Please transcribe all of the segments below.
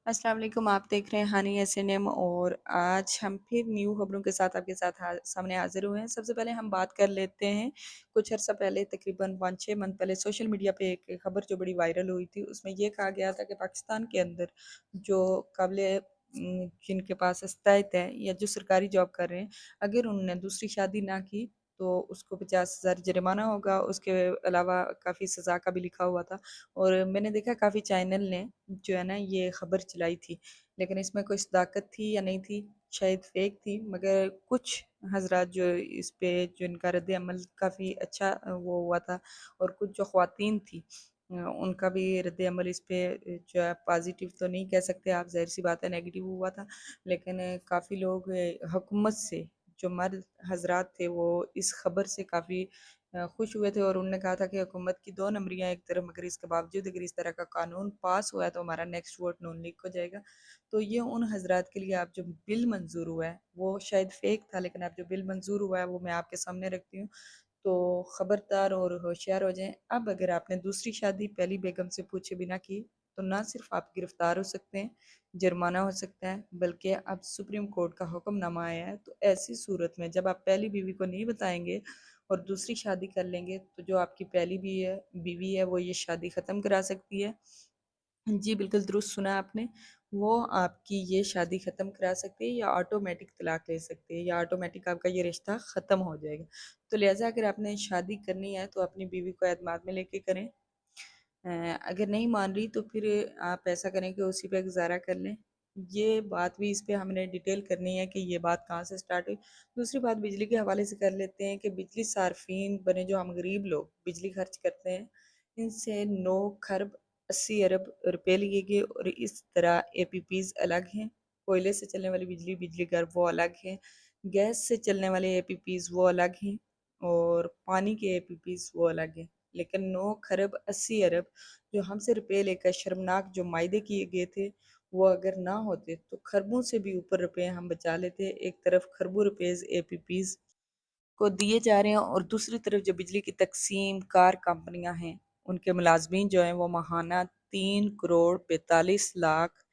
अस्सलाम वालेकुम। आप देख रहे हैं हानी एस.एन.एम और आज हम फिर न्यू खबरों के साथ आपके साथ सामने हाजिर हुए हैं। सबसे पहले हम बात कर लेते हैं, कुछ अर्सा पहले तकरीबन 5-6 मंथ पहले सोशल मीडिया पे एक खबर जो बड़ी वायरल हुई थी, उसमें ये कहा गया था कि पाकिस्तान के अंदर जो काबिले जिनके पास इस्तायत है या जो सरकारी जॉब कर रहे हैं, अगर उन्होंने दूसरी शादी ना की तो उसको 50,000 जुर्माना होगा। उसके अलावा काफ़ी सज़ा का भी लिखा हुआ था और मैंने देखा काफ़ी चैनल ने जो है ना ये खबर चलाई थी, लेकिन इसमें कोई सदाकत थी या नहीं थी, शायद फेक थी, मगर कुछ हजरात जो इस पे जो इनका रद्द अमल काफ़ी अच्छा वो हुआ था और कुछ जो ख्वातीन थी उनका भी रद्द अमल इस पे जो है पॉजिटिव तो नहीं कह सकते आप, ज़ाहिर सी बात है नेगेटिव हुआ था, लेकिन काफ़ी लोग हुकूमत से जो मर्द हजरात थे वो इस खबर से काफ़ी खुश हुए थे और उन्होंने कहा था कि हुकूमत की 2 नंबरियाँ एक तरफ, मगर इसके बावजूद अगर इस तरह का कानून पास हुआ है तो हमारा नेक्स्ट वोट नून लीग को जाएगा। तो ये उन हज़रात के लिए आप जो बिल मंज़ूर हुआ है, वो शायद फ़ेक था, लेकिन अब जो बिल मंज़ूर हुआ है वो मैं आपके सामने रखती हूँ। तो खबरदार और होशियार हो जाएँ। अब अगर आपने दूसरी शादी पहली बेगम से पूछे बिना की, तो ना सिर्फ़ आप गिरफ़्तार हो सकते हैं, जुर्माना हो सकता है, बल्कि अब सुप्रीम कोर्ट का हुक्मनामा आया है। तो ऐसी सूरत में जब आप पहली बीवी को नहीं बताएँगे और दूसरी शादी कर लेंगे, तो जो आपकी पहली बीवी है वो ये शादी ख़त्म करा सकती है। जी, बिल्कुल दुरुस्त सुना आपने। वो आपकी ये शादी ख़त्म करा सकती है या ऑटोमेटिक तलाक ले सकती है या ऑटोमेटिक आपका ये रिश्ता ख़त्म हो जाएगा। तो लिहाज़ा अगर आपने शादी करनी है तो अपनी बीवी को एतमाद में लेके करें। अगर नहीं मान रही तो फिर आप ऐसा करें कि उसी पे गुज़ारा कर लें। ये बात भी इस पे हमने डिटेल करनी है कि ये बात कहाँ से स्टार्ट हुई। दूसरी बात बिजली के हवाले से कर लेते हैं कि बिजली सार्फिन बने जो हम गरीब लोग बिजली खर्च करते हैं, इनसे 9 खरब 80 अरब रुपए लिए गए और इस तरह एपीपीज़ अलग हैं। कोयले से चलने वाली बिजली, बिजली घर वो अलग हैं। गैस से चलने वाले एपीपीज़ वो अलग हैं और पानी के एपीपीज़ वो अलग हैं। लेकिन 9 खरब 80 अरब जो हमसे रुपए लेकर शर्मनाक जो मायदे किए गए थे, वो अगर ना होते तो खरबों से भी ऊपर रुपए हम बचा लेते। एक तरफ खरबों रुपीज़ एपीपीज़ को दिए जा रहे हैं और दूसरी तरफ जो बिजली की तकसीम कार कंपनियां हैं, उनके मुलाजमीन जो हैं वो माहाना 3 करोड़ 45 लाख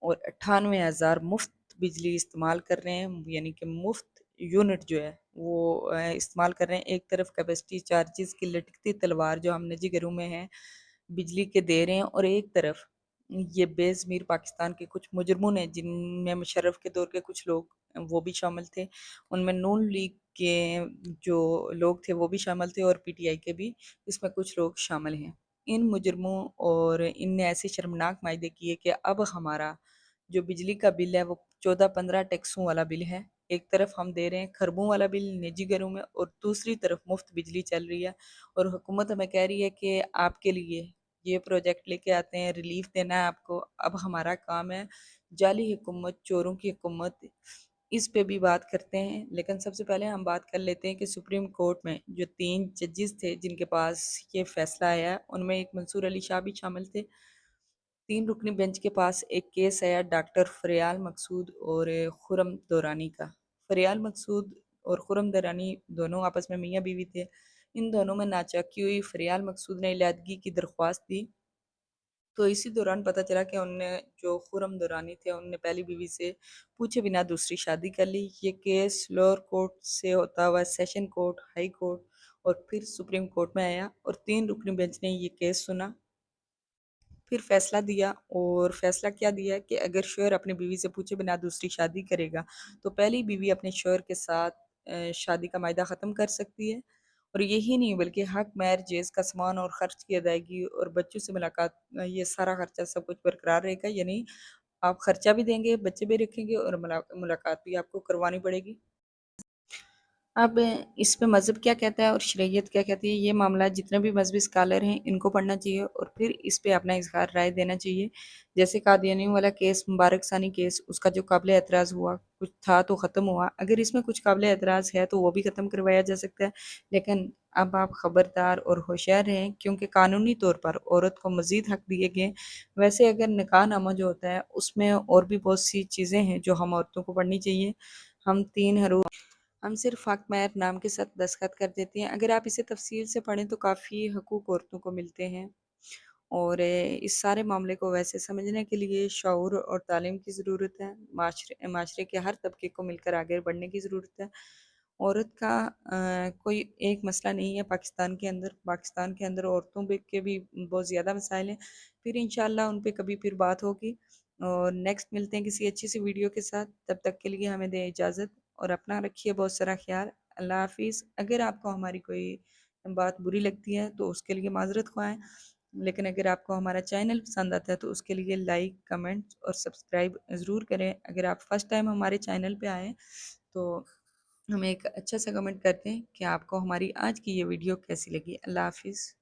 और 98 हज़ार मुफ्त बिजली इस्तेमाल कर रहे हैं, यानी कि मुफ्त यूनिट जो है वो इस्तेमाल कर रहे हैं। एक तरफ कैपेसिटी चार्जेस की लटकती तलवार जो हम निजी घरों में है बिजली के दे रहे हैं और एक तरफ ये बेज़मीर पाकिस्तान के कुछ मुजरमों ने, जिनमें मुशर्रफ के दौर के कुछ लोग वो भी शामिल थे, उनमें नून लीग के जो लोग थे वो भी शामिल थे और पीटीआई के भी इसमें कुछ लोग शामिल हैं। इन मुजरमों और इनने ऐसे शर्मनाक मायदे किए कि अब हमारा जो बिजली का बिल है वो 14-15 टैक्सों वाला बिल है। एक तरफ हम दे रहे हैं खरबों वाला बिल निजी घरों में और दूसरी तरफ मुफ्त बिजली चल रही है और हुकूमत हमें कह रही है कि आपके लिए ये प्रोजेक्ट लेके आते हैं, रिलीफ देना है आपको। अब हमारा काम है जाली हुकूमत, चोरों की हुकूमत, इस पे भी बात करते हैं। लेकिन सबसे पहले हम बात कर लेते हैं कि सुप्रीम कोर्ट में जो 3 जजेस थे जिनके पास ये फैसला आया, उनमें एक मंसूर अली शाह भी शामिल थे। 3 रुकनी बेंच के पास एक केस आया डॉक्टर फरियाल मकसूद और खुर्रम दौरानी का। फरियाल मकसूद और खुर्रम दौरानी दोनों आपस में मियाँ बीवी थे। इन दोनों में नाचाकी हुई। फरियाल मकसूद ने इलादगी की दरख्वास्त दी, तो इसी दौरान पता चला कि उनने जो खुर्रम दौरानी थे उनने पहली बीवी से पूछे बिना दूसरी शादी कर ली। ये केस लोअर कोर्ट से होता हुआ सेशन कोर्ट, हाई कोर्ट और फिर सुप्रीम कोर्ट में आया और 3 रुकनी बेंच ने ये केस सुना, फिर फैसला दिया। और फैसला क्या दिया कि अगर शोहर अपनी बीवी से पूछे बिना दूसरी शादी करेगा तो पहली बीवी अपने शोहर के साथ शादी का मायदा ख़त्म कर सकती है। और यही नहीं बल्कि हक, महर, जेज़ का सामान और खर्च की अदायगी और बच्चों से मुलाकात, ये सारा खर्चा सब कुछ बरकरार रहेगा। यानी आप खर्चा भी देंगे, बच्चे भी रखेंगे और मुलाकात भी आपको करवानी पड़ेगी। अब इस पे मज़हब क्या कहता है और शरीयत क्या कहती है, ये मामला जितने भी मज़हबी स्कॉलर हैं इनको पढ़ना चाहिए और फिर इस पे अपना इज़हार राय देना चाहिए। जैसे कादियानियों वाला केस, मुबारक सानी केस, उसका जो काबिल एतराज़ हुआ, कुछ था तो ख़त्म हुआ। अगर इसमें कुछ काबिल एतराज़ है तो वो भी ख़त्म करवाया जा सकता है। लेकिन अब आप खबरदार और होशियार रहें, क्योंकि कानूनी तौर पर औरत को मज़ीद हक़ दिए गए। वैसे अगर निकाहनामा जो होता है उसमें और भी बहुत सी चीज़ें हैं जो हम औरतों को पढ़नी चाहिए। हम 3 हरू हम सिर्फ हक महर नाम के साथ दस्तखत कर देते हैं। अगर आप इसे तफसील से पढ़ें तो काफ़ी हकूक़ औरतों को मिलते हैं اور اس سارے معاملے کو ویسے سمجھنے کے لیے شعور اور تعلیم کی ضرورت ہے، معاشرے کے ہر طبقے کو مل کر آگے بڑھنے کی ضرورت ہے۔ عورت کا کوئی ایک مسئلہ نہیں ہے پاکستان کے اندر عورتوں کے بھی بہت زیادہ مسائل ہیں، پھر انشاءاللہ ان پہ کبھی پھر بات ہوگی، اور نیکسٹ ملتے ہیں کسی اچھی سی ویڈیو کے ساتھ، تب تک کے لیے ہمیں دیں اجازت، اور اپنا رکھیے بہت سارا خیال۔ اللہ حافظ۔ اگر آپ کو ہماری کوئی بات بری لگتی ہے تو اس کے لیے معذرت خواہیں، لیکن اگر آپ کو ہمارا چینل پسند آتا ہے تو اس کے لیے لائک، کمنٹ اور سبسکرائب ضرور کریں۔ اگر آپ فرسٹ ٹائم ہمارے چینل پہ آئیں تو ہمیں ایک اچھا سا کمنٹ کرتے ہیں کہ آپ کو ہماری آج کی یہ ویڈیو کیسی لگی۔ اللہ حافظ۔